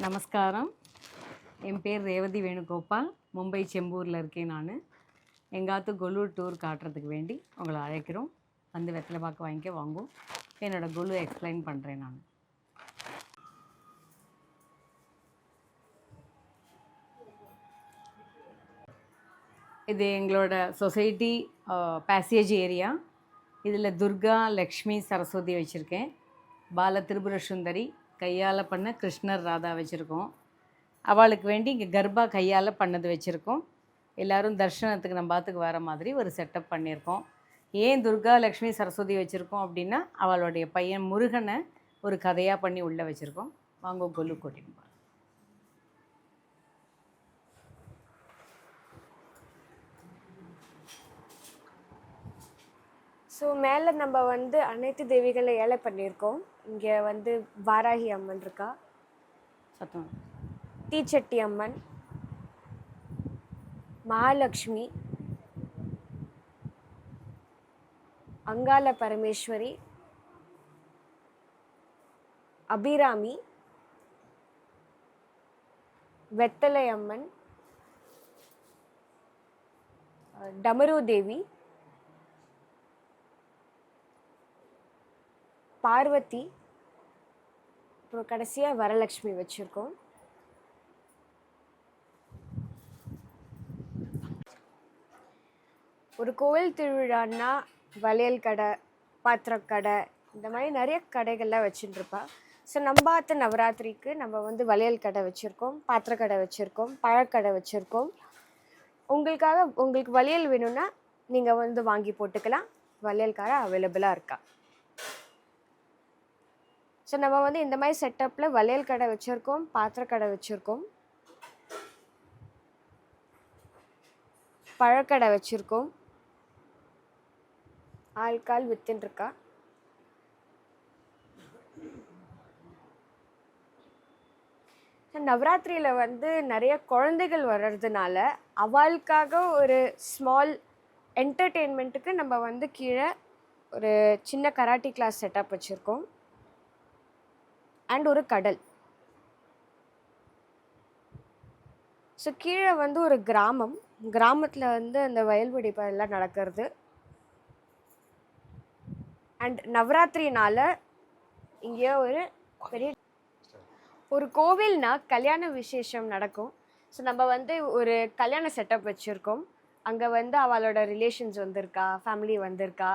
நமஸ்காரம். என் பேர் ரேவதி வேணுகோபால். மும்பை செம்பூரில் இருக்கேன். நான் எங்காத்து கொலு டூர் காட்டுறதுக்கு வேண்டி உங்களை அழைக்கிறோம். வந்து வெத்தலை பாக்கு வாங்கிக்க வாங்கும். என்னோடய கொலு எக்ஸ்பிளைன் பண்ணுறேன். நான் இது எங்களோட சொசைட்டி பேசேஜ் ஏரியா. இதில் துர்கா, லக்ஷ்மி, சரஸ்வதி வச்சுருக்கேன். பால திரிபுர சுந்தரி கையால் பண்ண கிருஷ்ணர், ராதா வச்சுருக்கோம். அவளுக்கு வேண்டி இங்கே கர்ப்பா கையால் பண்ணது வச்சுருக்கோம். எல்லோரும் தர்ஷனத்துக்கு நம்ம பாத்துக்கு வர மாதிரி ஒரு செட்டப் பண்ணியிருக்கோம். ஏன் துர்கா, லக்ஷ்மி, சரஸ்வதி வச்சுருக்கோம் அப்படின்னா அவளுடைய பையன் முருகனை ஒரு கதையாக பண்ணி உள்ளே வச்சுருக்கோம். வாங்க கொலு கூட்டின்னு போகிறோம். ஸோ மேலே நம்ம வந்து அனைத்து தேவிகளை ஏழை பண்ணியிருக்கோம். இங்கே வந்து வாராகி அம்மன் இருக்கா, சத்தம் தீச்சட்டி அம்மன், மகாலட்சுமி, அங்காள பரமேஸ்வரி, அபிராமி, வெத்தலை அம்மன், டமரு தேவி, பார்வதி, அப்புறம் கடைசியாக வரலட்சுமி வச்சுருக்கோம். ஒரு கோவில் திருவிழான்னா வளையல் கடை, பாத்திரக்கடை, இந்த மாதிரி நிறைய கடைகள்லாம் வச்சுட்டுருப்பா. ஸோ நம்பாத்த நவராத்திரிக்கு நம்ம வந்து வளையல் கடை வச்சுருக்கோம், பாத்திரக்கடை வச்சுருக்கோம், பழக்கடை வச்சுருக்கோம். உங்களுக்கு வளையல் வேணும்னா நீங்கள் வந்து வாங்கி போட்டுக்கலாம். வளையல் கடை அவைலபிளாக இருக்கா. ஸோ நம்ம வந்து இந்த மாதிரி செட்டப்பில் வளையல் கடை வச்சுருக்கோம், பாத்திரக்கடை வச்சுருக்கோம், பழக்கடை வச்சுருக்கோம். ஆள்கால் வித்துன்ட்ருக்கா. நவராத்திரியில் வந்து நிறைய குழந்தைகள் வர்றதுனால அவளுக்காக ஒரு ஸ்மால் என்டர்டெயின்மெண்ட்டுக்கு நம்ம வந்து கீழே ஒரு சின்ன கராட்டி கிளாஸ் செட்டப் வச்சுருக்கோம். அண்ட் ஒரு கடல். ஸோ கீழே வந்து ஒரு கிராமத்தில் வந்து அந்த வயல்வெளி எல்லாம் நடக்கிறது. அண்ட் நவராத்திரினால இங்கே ஒரு பெரிய ஒரு கோவில்னா கல்யாண விசேஷம் நடக்கும். ஸோ நம்ம வந்து ஒரு கல்யாண செட்டப் வச்சுருக்கோம். அங்கே வந்து அவளோட ரிலேஷன்ஸ் வந்திருக்கா, ஃபேமிலி வந்திருக்கா.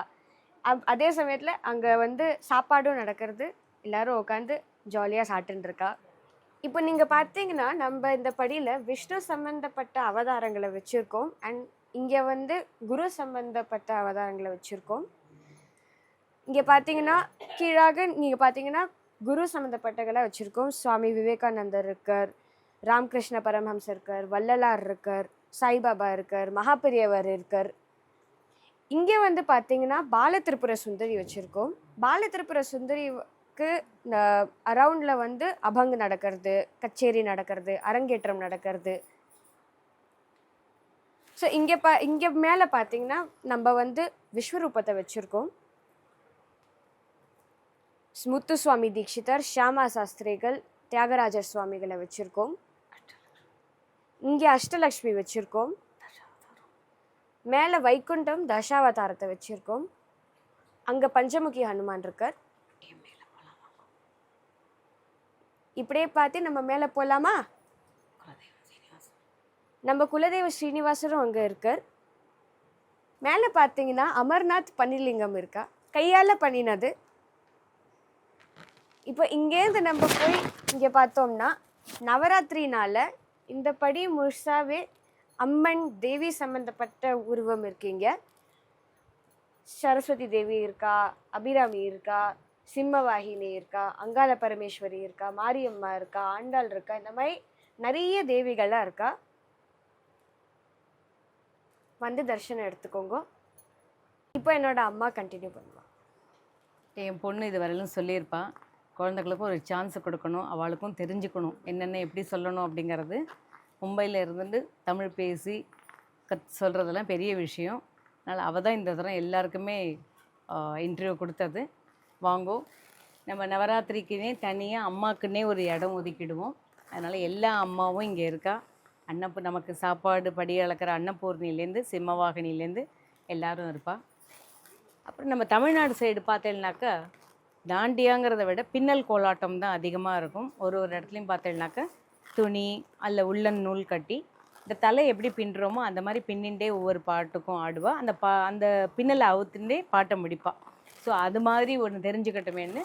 அதே சமயத்தில் அங்கே வந்து சாப்பாடும் நடக்கிறது. எல்லோரும் உட்காந்து ஜாலியாக சாப்பிட்டுருக்கா. இப்போ நீங்கள் பார்த்தீங்கன்னா நம்ம இந்த படியில் விஷ்ணு சம்பந்தப்பட்ட அவதாரங்களை வச்சுருக்கோம். அண்ட் இங்கே வந்து குரு சம்பந்தப்பட்ட அவதாரங்களை வச்சுருக்கோம். இங்கே பார்த்தீங்கன்னா கீழாக நீங்கள் பார்த்தீங்கன்னா குரு சம்மந்தப்பட்டகளை வச்சுருக்கோம். சுவாமி விவேகானந்தர் இருக்கார், ராமகிருஷ்ண பரமஹம்சர் இருக்கார், வள்ளலார் இருக்கார், சாய்பாபா இருக்கார், மகாபெரியவர் இருக்கார். இங்கே வந்து பார்த்தீங்கன்னா பால திரிபுர சுந்தரி வச்சுருக்கோம். பால திரிபுர சுந்தரிக்கு அரவுண்டில் வந்து அபங்கு நடக்கிறது, கச்சேரி நடக்கிறது, அரங்கேற்றம் நடக்கிறது. ஸோ இங்கே மேலே பார்த்தீங்கன்னா நம்ம வந்து விஸ்வரூபத்தை வச்சுருக்கோம். முத்துசுவாமி தீட்சிதர், ஷியாமா சாஸ்திரிகள், தியாகராஜர் சுவாமிகளை வச்சுருக்கோம். இங்கே அஷ்டலக்ஷ்மி வச்சுருக்கோம். மேலே வைகுண்டம் தசாவதாரத்தை வச்சுருக்கோம். அங்கே பஞ்சமுகி ஹனுமான் இருக்கார். இப்படியே பார்த்து நம்ம மேலே போகலாமா? நம்ம குலதெய்வ ஸ்ரீனிவாசரும் அங்கே இருக்கார். மேலே பார்த்தீங்கன்னா அமர்நாத் பன்னிலிங்கம் இருக்கா, கையால் பண்ணினது. இப்போ இங்கேருந்து நம்ம போய் இங்கே பார்த்தோம்னா நவராத்திரினால இந்த படி முழுசாவே அம்மன் தேவி சம்மந்தப்பட்ட உருவம் இருக்கீங்க. சரஸ்வதி தேவி இருக்கா, அபிராமி இருக்கா, சிம்மவாகினி இருக்கா, அங்காள பரமேஸ்வரி இருக்கா, மாரியம்மா இருக்கா, ஆண்டாள் இருக்கா. இந்த மாதிரி நிறைய தேவிகளாக இருக்கா. வந்து தரிசனம் எடுத்துக்கோங்க. இப்போ என்னோட அம்மா கண்டினியூ பண்ணுவாள். என் பொண்ணு இது வரையிலும் சொல்லியிருப்பாள், குழந்தைகளுக்கும் ஒரு சான்ஸ் கொடுக்கணும், அவளுக்கும் தெரிஞ்சுக்கணும் என்னென்ன எப்படி சொல்லணும் அப்படிங்கிறது. மும்பையில் இருந்துட்டு தமிழ் பேசி சொல்கிறதெல்லாம் பெரிய விஷயம். அதனால் அவள் தான் இந்த தரம் எல்லாருக்குமே இன்டர்வியூ கொடுத்தது. வாங்கோ, நம்ம நவராத்திரிக்குனே தனியாக அம்மாக்குன்னே ஒரு இடம் ஒதுக்கிடுவோம். அதனால் எல்லா அம்மாவும் இங்கே இருக்கா. நமக்கு சாப்பாடு படி அளக்கிற அன்னபூர்ணிலேருந்து சிம்மவாகினிலேருந்து எல்லாரும் இருப்பா. அப்புறம் நம்ம தமிழ்நாடு சைடு பார்த்தேன்னாக்கா தாண்டியாங்கிறத விட பின்னல் கோலாட்டம் தான் அதிகமாக இருக்கும். ஒரு இடத்துலையும் பார்த்தேன்னாக்கா துணி அல்ல உள்ளன் நூல் கட்டி இந்த தலை எப்படி பின்னுறோமோ அந்த மாதிரி பின்னின்றே ஒவ்வொரு பாட்டுக்கும் ஆடுவா. அந்த பின்னலை அவுத்துட்டே பாட்டை முடிப்பாள். ஸோ அது மாதிரி ஒன்று தெரிஞ்சுக்கட்டுமேன்னு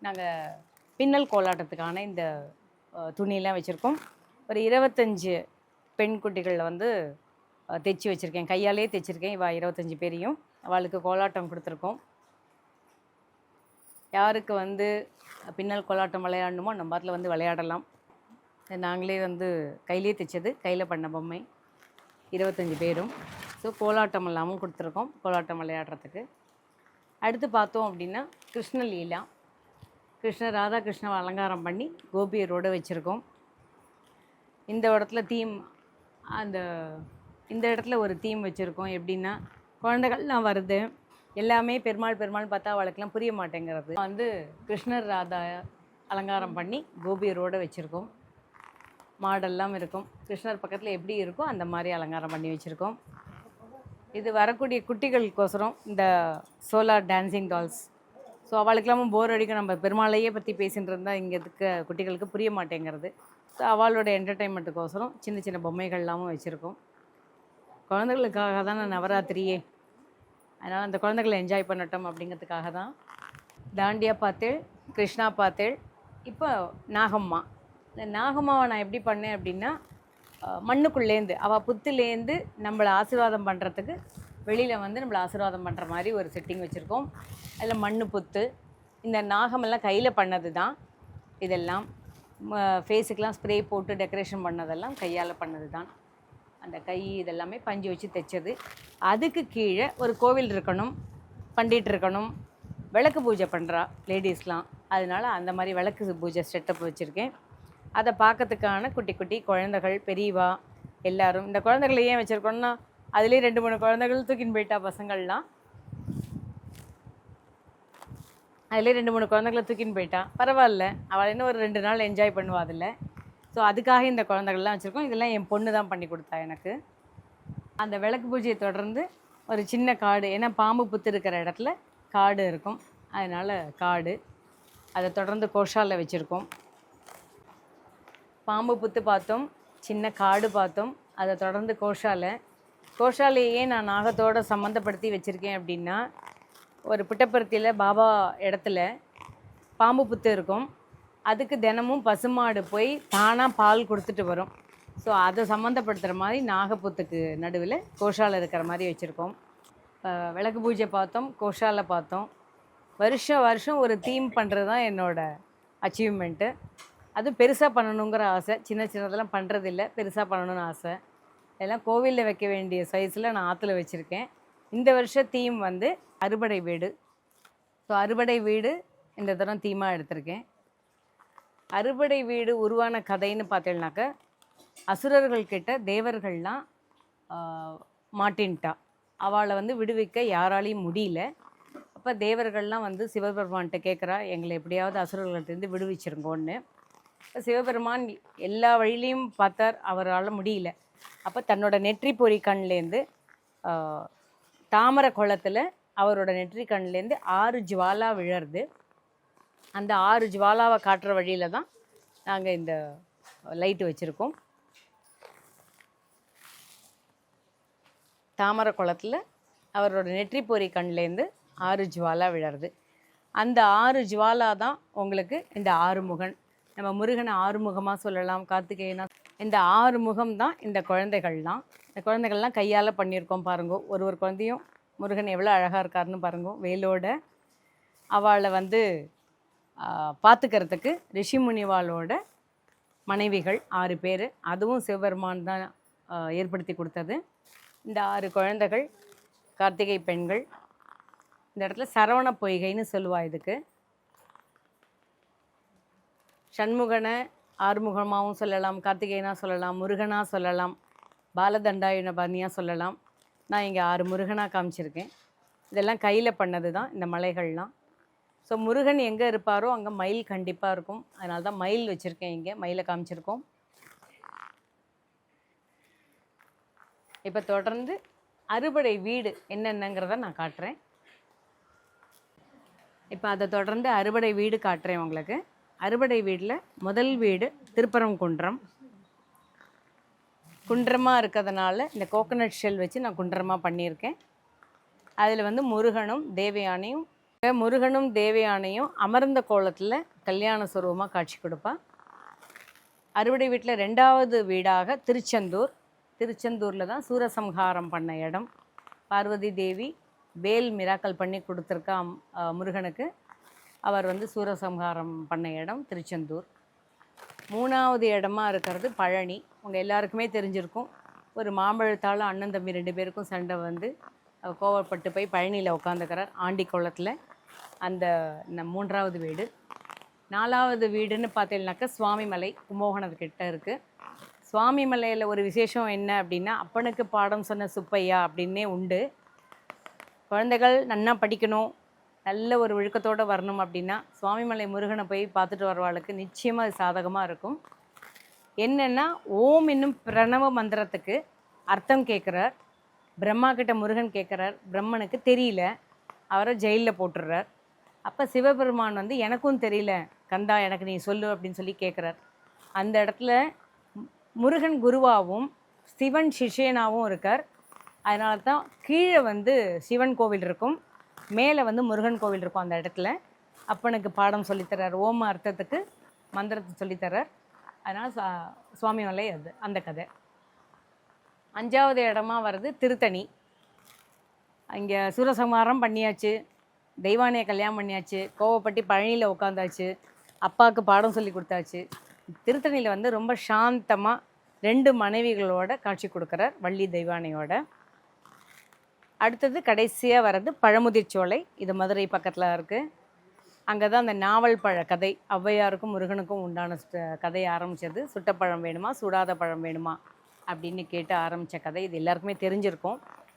நாங்கள் பின்னல் கோலாட்டத்துக்கான இந்த துணியெல்லாம் வச்சுருக்கோம். ஒரு 25 பெண் குட்டிகளில் வந்து தைச்சி வச்சுருக்கேன், கையாலே தைச்சிருக்கேன். இவள் 25 பேரையும் அவளுக்கு கோலாட்டம் கொடுத்துருக்கோம். யாருக்கு வந்து பின்னல் கோலாட்டம் விளையாடணுமோ நம்ம அதில் வந்து விளையாடலாம். நாங்களே வந்து கையிலே தைச்சது, கையில் பண்ண பொம்மை 25 பேரும். ஸோ கோலாட்டம் எல்லாமும் கொடுத்துருக்கோம் கோலாட்டம் விளையாடுறதுக்கு. அடுத்து பார்த்தோம் அப்படின்னா கிருஷ்ணலீலா, ராதாகிருஷ்ணவை அலங்காரம் பண்ணி கோபியரோடு வச்சுருக்கோம். இந்த இடத்துல இந்த இடத்துல ஒரு தீம் வச்சுருக்கோம். எப்படின்னா குழந்தைகள்லாம் வருது, எல்லாமே பெருமாள் பார்த்தா அவளுக்கெல்லாம் புரிய மாட்டேங்கிறது. வந்து கிருஷ்ணர் ராதா அலங்காரம் பண்ணி கோபியரோடு வச்சுருக்கோம். மாடெல்லாம் இருக்கும், கிருஷ்ணர் பக்கத்தில் எப்படி இருக்கோ அந்த மாதிரி அலங்காரம் பண்ணி வச்சுருக்கோம். இது வரக்கூடிய குட்டிகளுக்கோசரம் இந்த சோலார் டான்ஸிங் டால்ஸ். ஸோ அவளுக்கெல்லாமும் போர் அடிக்கும், நம்ம பெருமாளையே பற்றி பேசிகிட்டு இருந்தால் இங்கே இருக்க குட்டிகளுக்கு புரிய மாட்டேங்கிறது. ஸோ அவளோட என்டர்டெயின்மெண்ட்டுக்கோசரம் சின்ன பொம்மைகள்லாமும் வச்சுருக்கோம். குழந்தைகளுக்காக தானே நவராத்திரியே, அதனால் அந்த குழந்தைகளை என்ஜாய் பண்ணட்டும் அப்படிங்கிறதுக்காக தான். தாண்டியா பார்த்தேள், கிருஷ்ணா பார்த்தேள். இப்போ நாகம்மா. இந்த நாகம்மாவை நான் எப்படி பண்ணேன் அப்படின்னா மண்ணுக்குள்ளேருந்து அவள் புத்துலேருந்து நம்மளை ஆசீர்வாதம் பண்ணுறதுக்கு வெளியில் வந்து நம்மளை ஆசீர்வாதம் பண்ணுற மாதிரி ஒரு செட்டிங் வச்சுருக்கோம். அதில் மண் புத்து, இந்த நாகமெல்லாம் கையில் பண்ணது தான். இதெல்லாம் ஃபேஸுக்கெலாம் ஸ்ப்ரே போட்டு டெக்கரேஷன் பண்ணதெல்லாம் கையால் பண்ணது தான். அந்த கை இதெல்லாமே பஞ்சு வச்சு தைச்சது. அதுக்கு கீழே ஒரு கோவில் இருக்கணும், பண்டிட் இருக்கணும், விளக்கு பூஜை பண்ணுறா லேடிஸ்லாம். அதனால் அந்த மாதிரி விளக்கு பூஜை செட்டப் வச்சுருக்கேன். அதை பார்க்கறதுக்கான குட்டி குழந்தைகள் பெரியவா எல்லோரும். இந்த குழந்தைகளை ஏன் வச்சுருக்கோன்னா அதுலேயே 2-3 குழந்தைகள் தூக்கின்னு போயிட்டா பசங்கள்லாம். அதிலே 2-3 குழந்தைகளை தூக்கின்னு போயிட்டா பரவாயில்ல, அவள் இன்னும் ஒரு 2 நாள் என்ஜாய் பண்ணுவா அதில். ஸோ அதுக்காக இந்த குழந்தைகள்லாம் வச்சுருக்கோம். இதெல்லாம் என் பொண்ணு தான் பண்ணி கொடுத்தா எனக்கு. அந்த விளக்கு பூஜையை தொடர்ந்து ஒரு சின்ன காடு, ஏன்னா பாம்பு புத்து இருக்கிற இடத்துல காடு இருக்கும், அதனால் காடு. அதை தொடர்ந்து கோஷாலில் வச்சுருக்கோம். பாம்பு புத்து பார்த்தோம், சின்ன காடு பார்த்தோம், அதை தொடர்ந்து கோஷாலையே நான் நாகத்தோடு சம்மந்தப்படுத்தி வச்சுருக்கேன். அப்படின்னா ஒரு புட்டப்பருத்தியில் பாபா இடத்துல பாம்பு புத்து இருக்கும், அதுக்கு தினமும் பசுமாடு போய் தானாக பால் கொடுத்துட்டு வரும். ஸோ அதை சம்மந்தப்படுத்துகிற மாதிரி நாகப்புத்துக்கு நடுவில் கோஷாலை இருக்கிற மாதிரி வச்சுருக்கோம். விளக்கு பூஜை பார்த்தோம், கோஷாலை பார்த்தோம். வருஷம் ஒரு தீம் பண்ணுறது தான் என்னோடய அச்சீவ்மெண்ட்டு. அது பெருசாக பண்ணணுங்கிற ஆசை. சின்னதெல்லாம் பண்ணுறதில்ல, பெருசாக பண்ணணும்னு ஆசை. எல்லாம் கோவிலில் வைக்க வேண்டிய சைஸில் நான் ஆற்றுல வச்சுருக்கேன். இந்த வருஷம் தீம் வந்து அறுபடை வீடு. ஸோ அறுபடை வீடு இந்த தரம் தீமாக எடுத்திருக்கேன். அறுபடை வீடு உருவான கதைன்னு பார்த்தேன்னாக்க அசுரர்கள்கிட்ட தேவர்கள்லாம் மாட்டின்ட்டா. அவளை வந்து விடுவிக்க யாராலையும் முடியல. அப்போ தேவர்கள்லாம் வந்து சிவபெருமான்கிட்ட கேட்குறா, எங்களை எப்படியாவது அசுரர்கள்ட்டேருந்து விடுவிச்சிருங்கோன்னு. சிவபெருமான் எல்லா வழியிலையும் பார்த்தார், அவரால் முடியல. அப்போ தன்னோட நெற்றி பொறி கண்லேருந்து தாமரை குளத்தில் அவரோட நெற்றி கண்லேருந்து 6 ஜுவாலா விழருது. அந்த 6 ஜுவாலாவை காட்டுற வழியில் தான் நாங்கள் இந்த லைட்டு வச்சுருக்கோம். தாமரை குளத்தில் அவரோட நெற்றி பொறி கண்லேருந்து 6 ஜுவாலா விழருது. அந்த 6 ஜுவாலா தான் உங்களுக்கு இந்த 6 முகன். நம்ம முருகனை 6 முகமாக சொல்லலாம், கார்த்திகேயனா. இந்த 6 முகம் தான் இந்த குழந்தைகள்லாம். இந்த குழந்தைகள்லாம் கையால் பண்ணியிருக்கோம் பாருங்கோ. ஒரு குழந்தையும் முருகன் எவ்வளோ அழகாக இருக்காருன்னு பாருங்கோ. வேலோட அவளை வந்து பார்த்துக்கிறதுக்கு ரிஷி முனிவாளோட மனைவிகள் 6 பேர். அதுவும் சிவபெருமான் தான் ஏற்படுத்தி கொடுத்தது. இந்த 6 குழந்தைகள் கார்த்திகை பெண்கள். இந்த இடத்துல சரவண பொய்கைன்னு சொல்லுவா இதுக்கு. சண்முகனை ஆறுமுகமாகவும் சொல்லலாம், கார்த்திகேயனாக சொல்லலாம், முருகனாக சொல்லலாம், பாலதண்டாயுதபாணியாக சொல்லலாம். நான் இங்கே 6 முருகனாக காமிச்சிருக்கேன். இதெல்லாம் கையில் பண்ணது தான் இந்த மலைகள்லாம். ஸோ முருகன் எங்கே இருப்பாரோ அங்கே மயில் கண்டிப்பாக இருக்கும். அதனால தான் மயில் வச்சுருக்கேன், இங்கே மயிலை காமிச்சிருக்கோம். இப்போ தொடர்ந்து அறுபடை வீடு என்னென்னங்கிறத நான் காட்டுறேன். இப்போ அதை தொடர்ந்து அறுபடை வீடு காட்டுறேன் உங்களுக்கு. அறுபடை வீட்டில் முதல் வீடு திருப்பரங்குன்றம். குன்றமாக இருக்கிறதுனால இந்த கோகனட் ஷெல் வச்சு நான் குன்றமாக பண்ணியிருக்கேன். அதில் வந்து முருகனும் தேவயானையும் அமர்ந்த கோலத்தில் கல்யாண சுரூபமாக காட்சி கொடுப்பா. அறுபடை வீட்டில் 2வது வீடாக திருச்செந்தூரில் தான் சூரசம்ஹாரம் பண்ண இடம். பார்வதி தேவி வேல் மிராக்கல் பண்ணி கொடுத்துருக்கா முருகனுக்கு. அவர் வந்து சூரசம்ஹாரம் பண்ண இடம் திருச்செந்தூர். 3வது இடமா இருக்கிறது பழனி. உங்கள் எல்லாருக்குமே தெரிஞ்சிருக்கும், ஒரு மாம்பழத்தால் அண்ணன் தம்பி 2 பேருக்கும் சண்டை வந்து கோவப்பட்டு போய் பழனியில் உட்காந்துக்கிறார் ஆண்டி கோலத்தில். அந்த 3வது வீடு. 4வது வீடுன்னு பார்த்தீங்கன்னாக்கா சுவாமிமலை கும்பகோணத்துக்கிட்ட இருக்குது. சுவாமிமலையில் ஒரு விசேஷம் என்ன அப்படின்னா, அப்பனுக்கு பாடம் சொன்ன சுப்பையா அப்படின்னே உண்டு. குழந்தைகள் நன்னா படிக்கணும், நல்ல ஒரு ஒழுக்கத்தோடு வரணும் அப்படின்னா சுவாமிமலை முருகனை போய் பார்த்துட்டு வரவாளுக்கு நிச்சயமாக அது சாதகமாக இருக்கும். என்னென்னா, ஓம் என்னும் பிரணவ மந்திரத்துக்கு அர்த்தம் கேட்குறார். பிரம்மா கிட்ட முருகன் கேட்குறார், பிரம்மனுக்கு தெரியல, அவரை ஜெயிலில் போட்டுடுறார். அப்போ சிவபெருமான் வந்து எனக்கும் தெரியல கந்தா, எனக்கு நீ சொல்லு அப்படின்னு சொல்லி கேட்குறார். அந்த இடத்துல முருகன் குருவாகவும் சிவன் சிஷ்யனாகவும் இருக்கார். அதனால தான் கீழே வந்து சிவன் கோவில் இருக்கும், மேலே வந்து முருகன் கோவில் இருக்கும். அந்த இடத்துல அப்பனுக்கு பாடம் சொல்லித்தரார், ஓம அர்த்தத்துக்கு மந்திரத்தை சொல்லித்தரார். அதனால் சுவாமிமலை அது அந்த கதை. 5வது இடமா வருது திருத்தணி. இங்கே சூரசம்ஹாரம் பண்ணியாச்சு, தெய்வானையை கல்யாணம் பண்ணியாச்சு, கோவப்பட்டி பழனியில் உட்காந்தாச்சு, அப்பாவுக்கு பாடம் சொல்லி கொடுத்தாச்சு. திருத்தணியில் வந்து ரொம்ப சாந்தமாக 2 மனைவிகளோட காட்சி கொடுக்குறார், வள்ளி தெய்வானையோட. அடுத்தது கடைசியாக வர்றது பழமுதிர்ச்சோலை. இது மதுரை பக்கத்தில் இருக்குது. அங்கே தான் அந்த நாவல் பழ கதை, ஔவையாருக்கும் முருகனுக்கும் உண்டான கதை ஆரம்பித்தது. சுட்டப்பழம் வேணுமா சுடாத பழம் வேணுமா அப்படின்னு கேட்டு ஆரம்பித்த கதை. இது எல்லாருக்குமே தெரிஞ்சிருக்கும்.